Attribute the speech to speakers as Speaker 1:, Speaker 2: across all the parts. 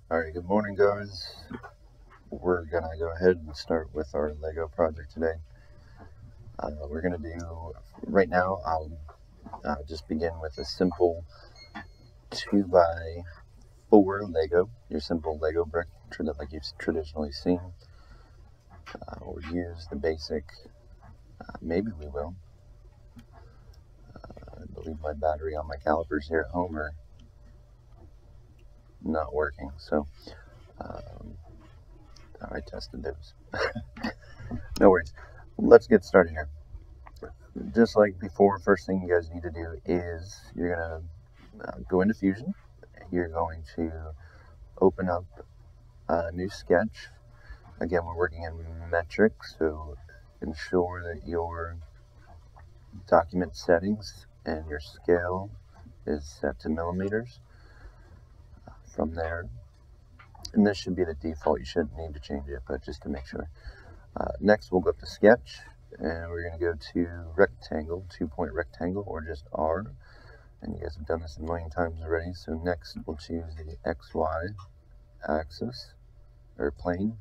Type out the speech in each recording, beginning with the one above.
Speaker 1: Alright, good morning guys. We're gonna go ahead and start with our Lego project today. We're gonna do, right now I'll just begin with a simple 2x4 Lego, your simple Lego brick like you've traditionally seen. We'll use the basic, maybe we will. I believe my battery on my calipers here at home are not working, so I tested those. No worries. Let's get started here. Just like before, first thing you guys need to do is you're going to go into Fusion. You're going to open up a new sketch. Again, we're working in metric, so ensure that your document settings and your scale is set to millimeters. From there, and this should be the default, you shouldn't need to change it, but just to make sure. Next, we'll go up to sketch, and we're going to go to rectangle, 2-point rectangle, or just R. And you guys have done this a million times already. So next, we'll choose the XY axis, or plane.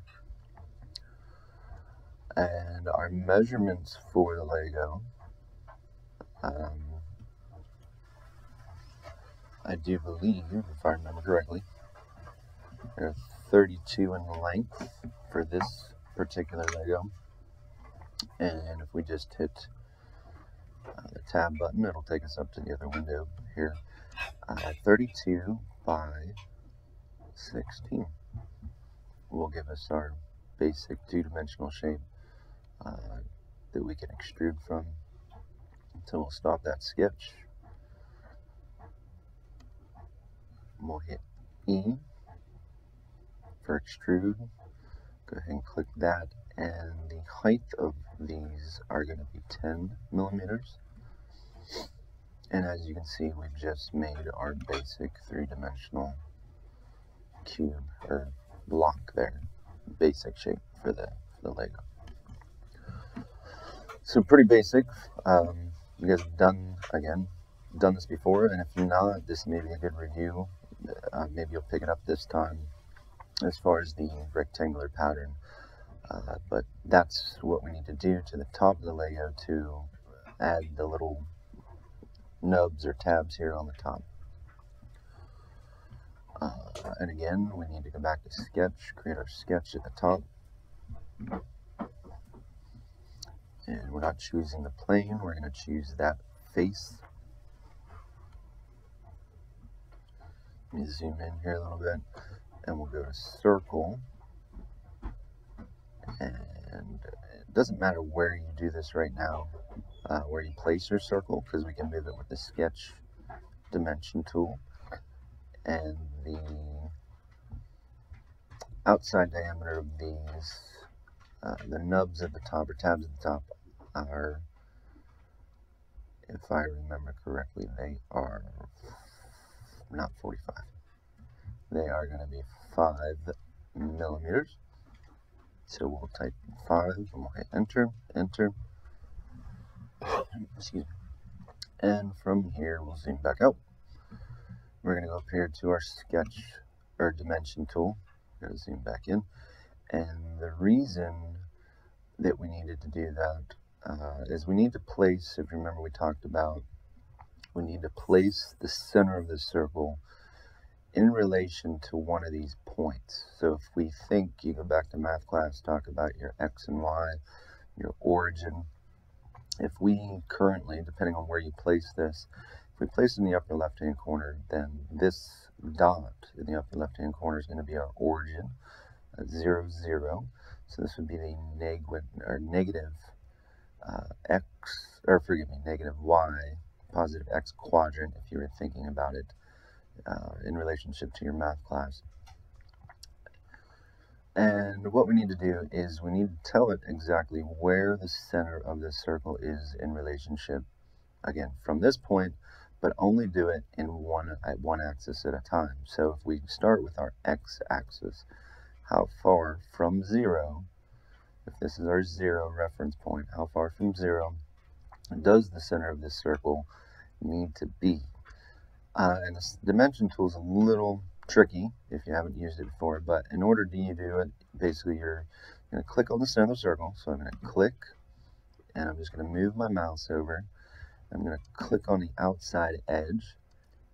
Speaker 1: And our measurements for the Lego, I do believe, if I remember correctly, they're 32 in length for this particular Lego. And if we just hit the tab button, it'll take us up to the other window here. 32 by 16 will give us our basic two-dimensional shape that we can extrude from. So we'll stop that sketch. We'll hit E for extrude. Go ahead and click that, and the height of these are going to be 10 millimeters. And as you can see, we've just made our basic three-dimensional cube or block there, basic shape for the Lego. So pretty basic. You guys have done this before, and if not, this may be a good review. Maybe you'll pick it up this time as far as the rectangular pattern. But that's what we need to do to the top of the Lego to add the little nubs or tabs here on the top. And again, we need to go back to sketch, create our sketch at the top. And we're not choosing the plane, we're going to choose that face. Let me zoom in here a little bit, and we'll go to circle. And it doesn't matter where you do this right now, where you place your circle, because we can move it with the sketch dimension tool. And the outside diameter of these, the nubs at the top, or tabs at the top, are, if I remember correctly, they are not 45. They are going to be 5 millimeters. So we'll type 5 and we'll hit enter, enter. Excuse me. And from here, we'll zoom back out. We're going to go up here to our sketch or dimension tool. We're going to zoom back in. And the reason that we needed to do that is we need to place, if you remember we talked about, we need to place the center of the circle in relation to one of these points. So if we think, you go back to math class, talk about your X and Y, your origin. If we currently, depending on where you place this, if we place it in the upper left-hand corner, then this dot in the upper left-hand corner is going to be our origin, 0, 0. So this would be the negative X, or forgive me, negative Y, positive X quadrant, if you were thinking about it in relationship to your math class. And what we need to do is we need to tell it exactly where the center of the circle is in relationship, again, from this point, but only do it in one axis at a time. So if we start with our x-axis, how far from 0, if this is our 0 reference point, how far from 0 does the center of this circle need to be? And this dimension tool is a little tricky if you haven't used it before, but in order to do it, basically you're going to click on the center of the circle. So I'm going to click, and I'm just going to move my mouse over. I'm going to click on the outside edge,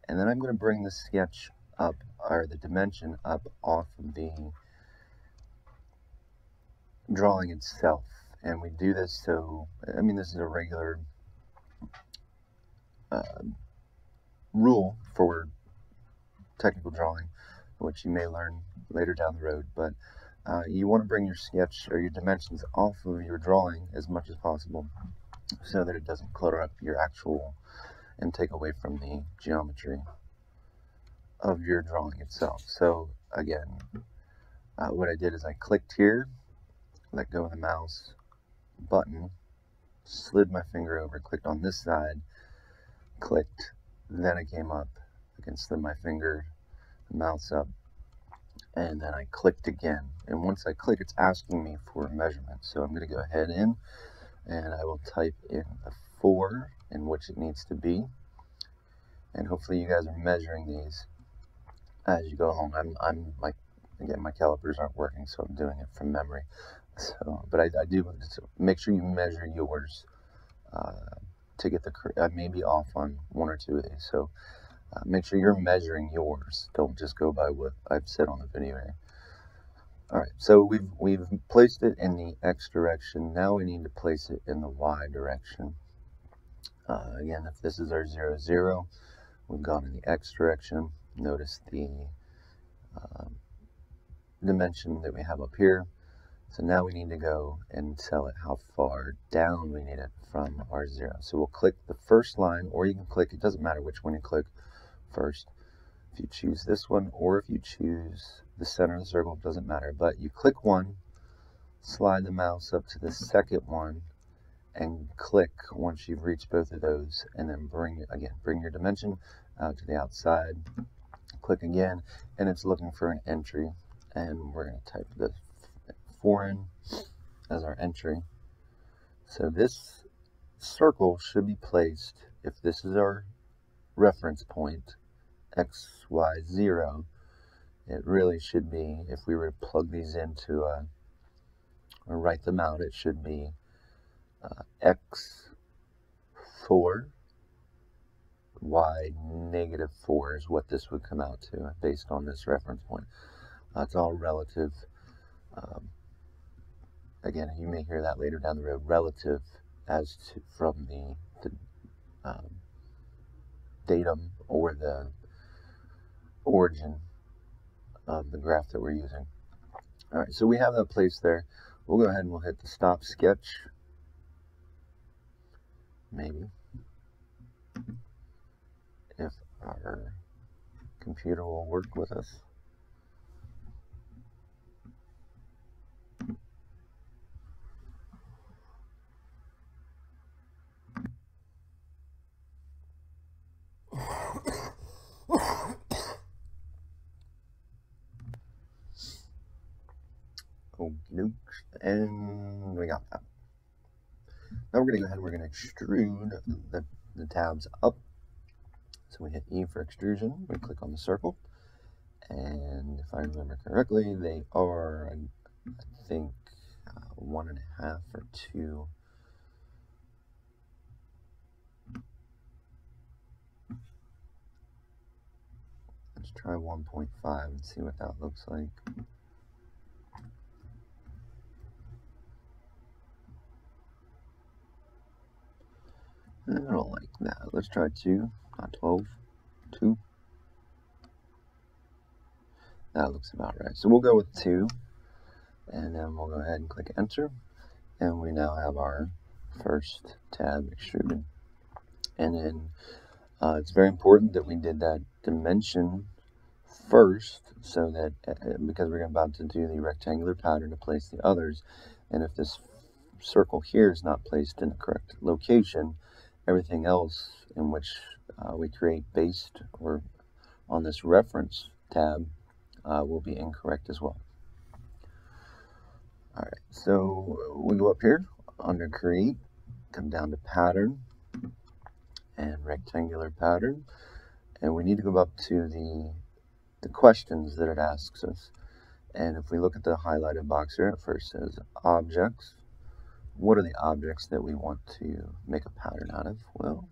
Speaker 1: and then I'm going to bring the sketch up, or the dimension up off of the drawing itself. And we do this so, I mean, this is a regular rule for technical drawing, which you may learn later down the road, but you want to bring your sketch or your dimensions off of your drawing as much as possible so that it doesn't clutter up your actual and take away from the geometry of your drawing itself. So again, what I did is I clicked here, let go of the mouse button, slid my finger over, clicked on this side, clicked, then I came up, I can slid my finger, mouse up, and then I clicked again. And once I click, it's asking me for a measurement. So I'm going to go ahead and I will type in a 4 in which it needs to be. And hopefully you guys are measuring these as you go along. I'm like, again, my calipers aren't working, so I'm doing it from memory. So, but I do make sure you measure yours to get the correct. I may be off on 1 or 2 of these, so make sure you're measuring yours. Don't just go by what I've said on the video here. All right, so we've placed it in the X direction. Now we need to place it in the Y direction. Again, if this is our 0, 0, we've gone in the X direction. Notice the dimension that we have up here. So now we need to go and tell it how far down we need it from our 0. So we'll click the first line, or you can click, it doesn't matter which one you click first. If you choose this one, or if you choose the center of the circle, it doesn't matter. But you click one, slide the mouse up to the second one, and click once you've reached both of those, and then bring your dimension out to the outside. Click again, and it's looking for an entry, and we're going to type the foreign as our entry. So this circle should be placed, if this is our reference point, X, Y, 0, it really should be, if we were to plug these into or write them out, it should be X 4, Y -4 is what this would come out to based on this reference point. It's all relative. Again, you may hear that later down the road, relative as to from the datum or the origin of the graph that we're using. All right, so we have that placed there. We'll go ahead and we'll hit the stop sketch. Maybe. If our computer will work with us. And we got that. Now we're going to go ahead and we're going to extrude the tabs up. So we hit E for extrusion, we click on the circle, and if I remember correctly, they are, I think, 1.5 or 2. Let's try 1.5 and see what that looks like. I don't like that. Let's try 2, not 12, 2. That looks about right. So we'll go with 2, and then we'll go ahead and click enter, and we now have our first tab extruded. And then it's very important that we did that dimension first, so that because we're about to do the rectangular pattern to place the others, and if this circle here is not placed in the correct location, everything else in which we create based or on this reference tab will be incorrect as well. All right, so we go up here under create, come down to pattern and rectangular pattern, and we need to go up to the the questions that it asks us. And if we look at the highlighted box here, it first says objects. What are the objects that we want to make a pattern out of? Well,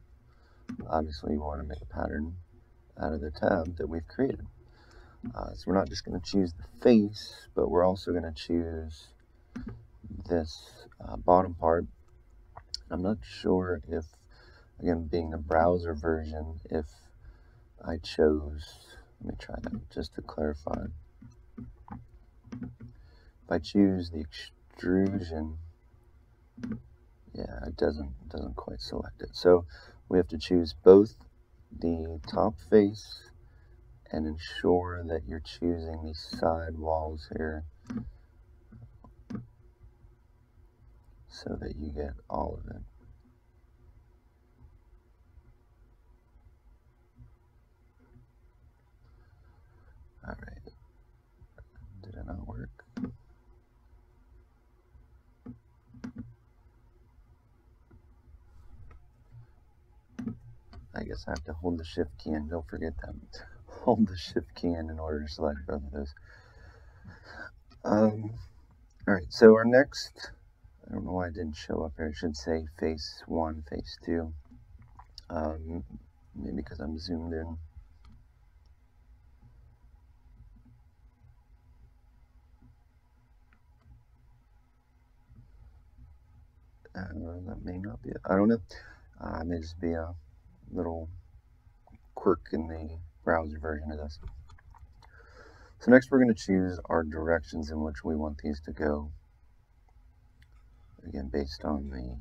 Speaker 1: obviously we want to make a pattern out of the tab that we've created. So we're not just going to choose the face, but we're also going to choose this bottom part. I'm not sure if, again, being the browser version, if I chose, let me try that just to clarify. If I choose the extrusion, yeah, it doesn't quite select it. So we have to choose both the top face and ensure that you're choosing these side walls here so that you get all of it. All right, did it not work? I guess I have to hold the shift key in, don't forget that. Hold the shift key in order to select both of those. All right, so our next, I don't know why it didn't show up here. It should say face 1, face 2. Maybe because I'm zoomed in. That may not be it. I don't know. It may just be a little quirk in the browser version of this. So next we're going to choose our directions in which we want these to go. Again, based on the...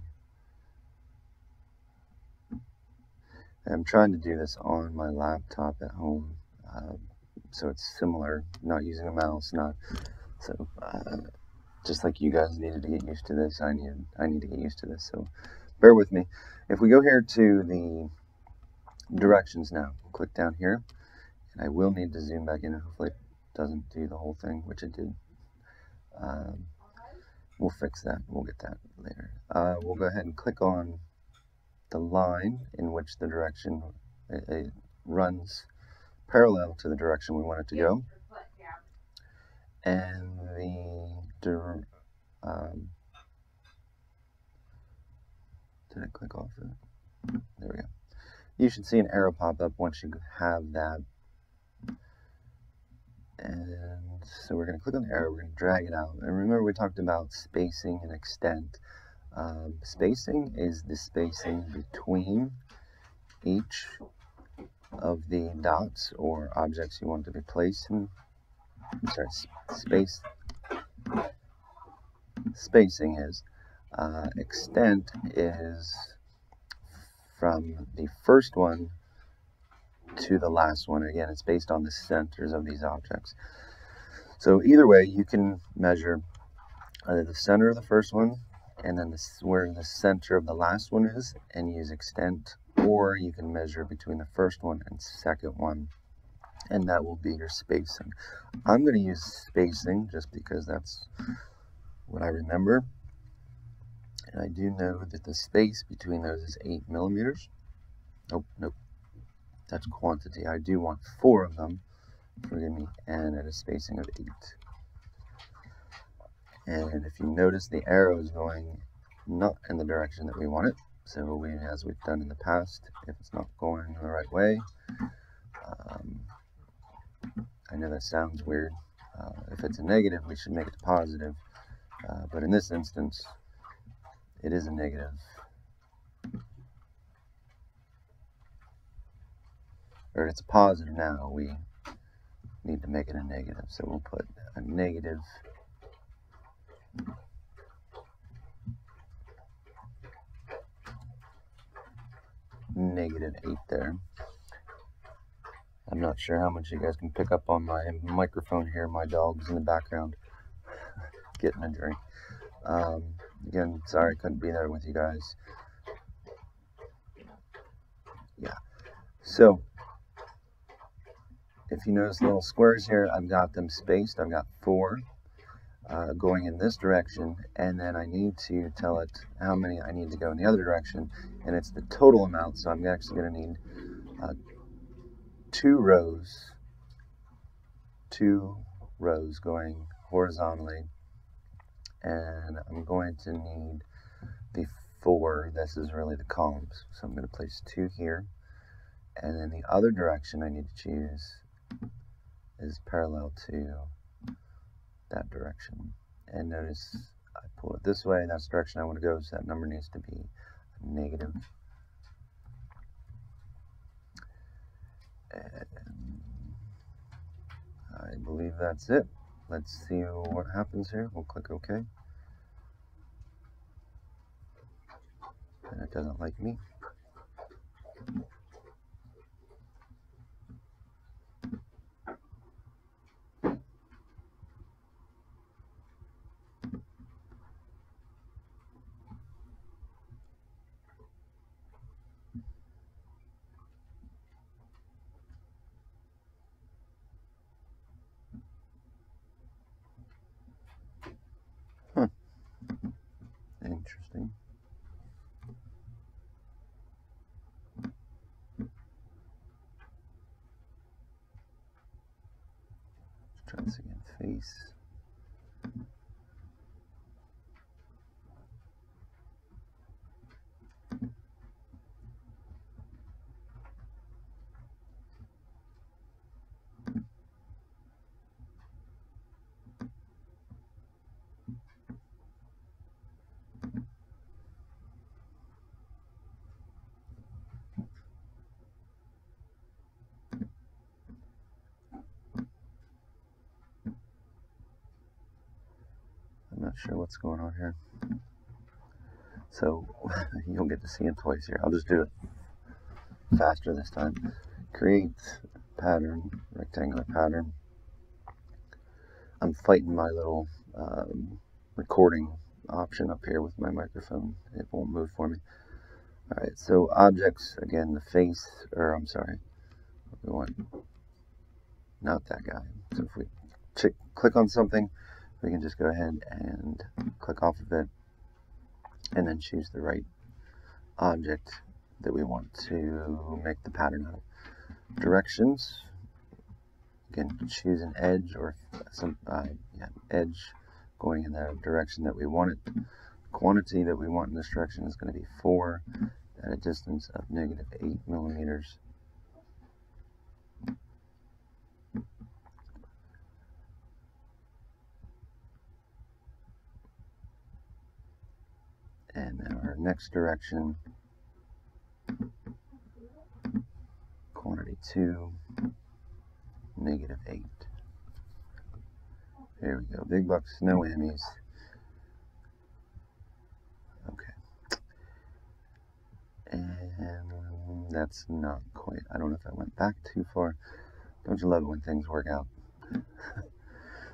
Speaker 1: I'm trying to do this on my laptop at home, so it's similar, not using a mouse, just like you guys needed to get used to this, I need to get used to this, so bear with me. If we go here to the directions now, click down here, and I will need to zoom back in, and hopefully it doesn't do the whole thing, which it did. We'll fix that, we'll get that later. We'll go ahead and click on the line in which the direction it runs parallel to the direction we want it to go, and did I click off it? There we go. You should see an arrow pop up once you have that, and so we're going to click on the arrow, we're going to drag it out, and remember we talked about spacing and extent. Spacing is the spacing between each of the dots or objects you want to be placed in. Spacing is. Extent is from the first one to the last one. Again, it's based on the centers of these objects. So either way, you can measure either the center of the first one and then where the center of the last one is and use extent, or you can measure between the first one and second one, and that will be your spacing. I'm going to use spacing just because that's what I remember, and I do know that the space between those is 8 millimeters. Nope, that's quantity. I do want 4 of them, forgive me, and at a spacing of 8. And if you notice, the arrow is going not in the direction that we want it. So as we've done in the past, if it's not going the right way, I know that sounds weird. If it's a negative, we should make it positive. But in this instance, it is a negative. Or it's a positive now, we need to make it a negative. So we'll put a negative -8 there. I'm not sure how much you guys can pick up on my microphone here. My dog's in the background getting a drink. Again, sorry I couldn't be there with you guys. Yeah. So if you notice little squares here, I've got them spaced. I've got 4 going in this direction, and then I need to tell it how many I need to go in the other direction, and it's the total amount. So I'm actually going to need 2 rows 2 rows going horizontally, and I'm going to need the 4. This is really the columns, so I'm going to place 2 here, and then the other direction I need to choose is parallel to that direction. And notice I pull it this way, that's the direction I want to go, so that number needs to be a negative. And I believe that's it. Let's see what happens here. We'll click OK. And it doesn't like me. Interesting. Let's try this again. Face. I'm not sure what's going on here. So you'll get to see it twice here. I'll just do it faster this time. Create pattern, rectangular pattern. I'm fighting my little recording option up here with my microphone. It won't move for me. Alright, so objects, again, the face, or I'm sorry, we want not that guy. So if we click on something, we can just go ahead and click off of it and then choose the right object that we want to make the pattern out of. Directions, again, choose an edge or some edge going in the direction that we want it. Quantity that we want in this direction is going to be 4 at a distance of -8 millimeters. And then our next direction, quantity 2, -8. There we go. Big bucks, no whammies. Okay. And that's not quite, I don't know if I went back too far. Don't you love it when things work out?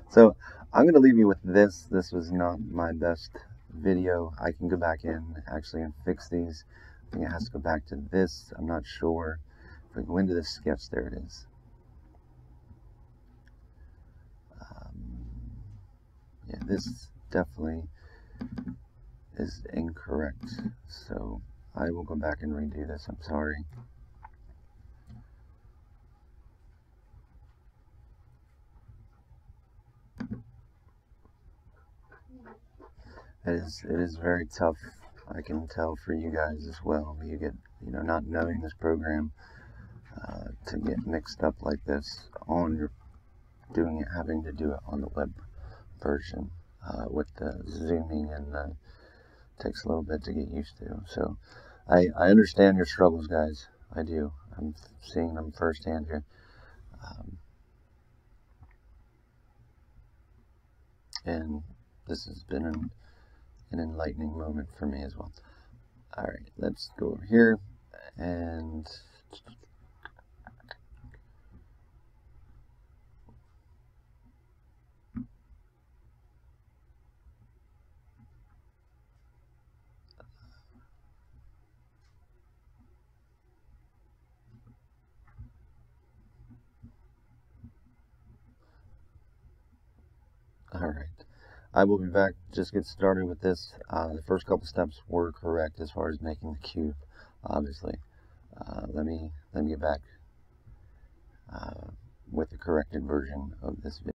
Speaker 1: So I'm going to leave you with this. This was not my best video. I can go back in actually and fix these. I think it has to go back to this. I'm not sure. If we go into this sketch, there it is. Yeah, this definitely is incorrect. So I will go back and redo this. I'm sorry. It is very tough, I can tell, for you guys as well. You get, not knowing this program, to get mixed up like this on your having to do it on the web version with the zooming, and takes a little bit to get used to. So I understand your struggles, guys. I do. I'm seeing them firsthand here. And this has been an enlightening moment for me as well. Alright, let's go over here and alright. I will be back, just get started with this. The first couple steps were correct as far as making the cube, obviously. Let me get back with a corrected version of this video.